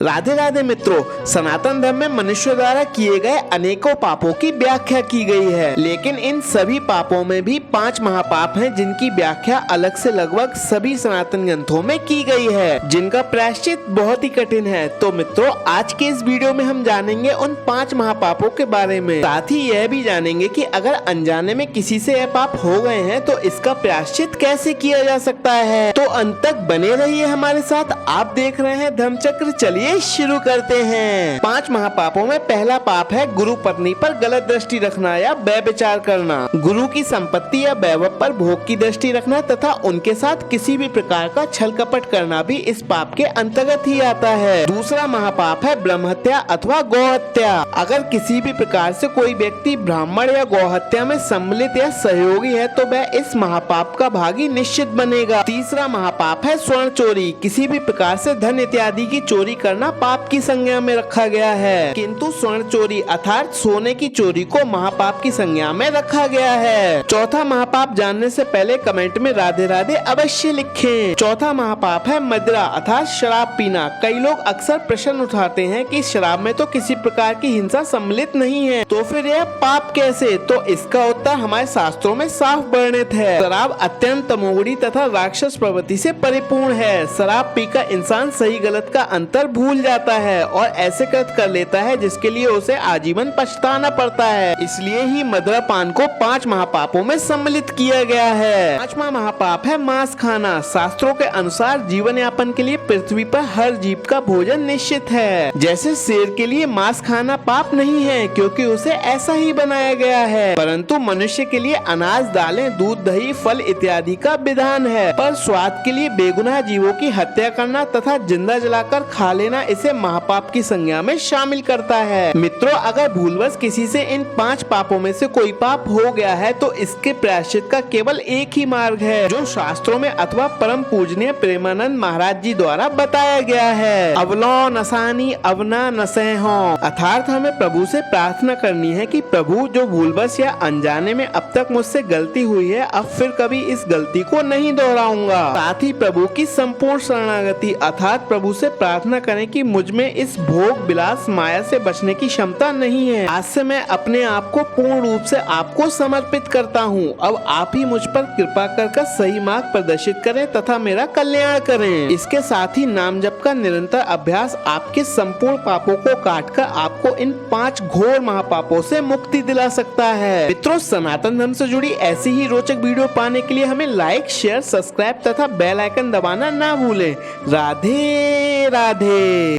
राधे राधे मित्रों, सनातन धर्म में मनुष्य द्वारा किए गए अनेकों पापों की व्याख्या की गई है, लेकिन इन सभी पापों में भी 5 महापाप हैं जिनकी व्याख्या अलग से लगभग सभी सनातन ग्रंथों में की गई है, जिनका प्रायश्चित बहुत ही कठिन है। तो मित्रों, आज के इस वीडियो में हम जानेंगे उन 5 महापापों के बारे में। साथ ही यह भी जानेंगे कि अगर अनजाने में किसी से यह पाप हो गए हैं तो इसका प्रायश्चित कैसे किया जा सकता है। तो अंत तक बने रहिए हमारे साथ। आप देख रहे हैं धर्मचक्र। चलिए शुरू करते हैं। 5 महापापों में पहला पाप है गुरु पत्नी पर गलत दृष्टि रखना या व्यभिचार करना। गुरु की संपत्ति या वैभव पर भोग की दृष्टि रखना तथा उनके साथ किसी भी प्रकार का छल कपट करना भी इस पाप के अंतर्गत ही आता है। दूसरा महापाप है ब्रह्म हत्या अथवा गौ हत्या। अगर किसी भी प्रकार से कोई व्यक्ति ब्राह्मण या गौ हत्या में सम्मिलित या सहयोगी है तो वह इस महापाप का भागी निश्चित बनेगा। तीसरा महापाप है स्वर्ण चोरी। किसी भी प्रकार से धन इत्यादि की चोरी करना पाप की संज्ञा में रखा गया है, किंतु स्वर्ण चोरी अर्थात सोने की चोरी को महापाप की संज्ञा में रखा गया है। चौथा महापाप जानने से पहले कमेंट में राधे राधे अवश्य लिखें। चौथा महापाप है मदिरा अर्थात शराब पीना। कई लोग अक्सर प्रश्न उठाते हैं कि शराब में तो किसी प्रकार की हिंसा सम्मिलित नहीं है, तो फिर यह पाप कैसे? तो इसका उत्तर हमारे शास्त्रों में साफ वर्णित है। शराब अत्यंत तमोगुणी तथा राक्षस प्रवृत्ति से परिपूर्ण है। शराब पीकर इंसान सही गलत का अंतर भूल जाता है और ऐसे कृत्य कर लेता है जिसके लिए उसे आजीवन पछताना पड़ता है। इसलिए ही मदिरा पान को 5 महापापों में सम्मिलित किया गया है। 5वां महापाप है मांस खाना। शास्त्रों के अनुसार जीवन यापन के लिए पृथ्वी पर हर जीव का भोजन निश्चित है। जैसे शेर के लिए मांस खाना पाप नहीं है क्योंकि उसे ऐसा ही बनाया गया है, परंतु मनुष्य के लिए अनाज, दालें, दूध, दही, फल इत्यादि का विधान है। पर स्वाद के लिए बेगुनाह जीवों की हत्या करना तथा जिंदा जलाकर खा लेना इसे महापाप की संज्ञा में शामिल करता है। मित्रों, अगर भूलवश किसी से इन 5 पापों में से कोई पाप हो गया है तो इसके प्रायश्चित का केवल एक ही मार्ग है जो शास्त्रों में अथवा परम पूजनीय प्रेमानंद महाराज जी द्वारा बताया गया है। अवलो नसानी अवना नसैहो, अर्थात हमें प्रभु से प्रार्थना करनी है कि प्रभु, जो भूलवश या अनजाने में अब तक मुझसे गलती हुई है, अब फिर कभी इस गलती को नहीं दोहराऊंगा। साथ ही प्रभु की संपूर्ण शरणागति अर्थात प्रभु से प्रार्थना करें कि मुझ में इस भोग विलास माया से बचने की क्षमता नहीं है। आज से मैं अपने आप को पूर्ण रूप से आपको समर्पित करता हूँ। अब आप ही मुझ पर कृपा कर सही मार्ग प्रदर्शित करें तथा मेरा कल्याण करें। इसके साथ ही नाम जप का निरंतर अभ्यास आपके संपूर्ण पापों को काटकर आपको इन 5 घोर महापापों से मुक्ति दिला सकता है। मित्रों, सनातन धर्म से जुड़ी ऐसी ही रोचक वीडियो पाने के लिए हमें लाइक, शेयर, सब्सक्राइब तथा बेल आइकन दबाना ना भूलें। राधे राधे।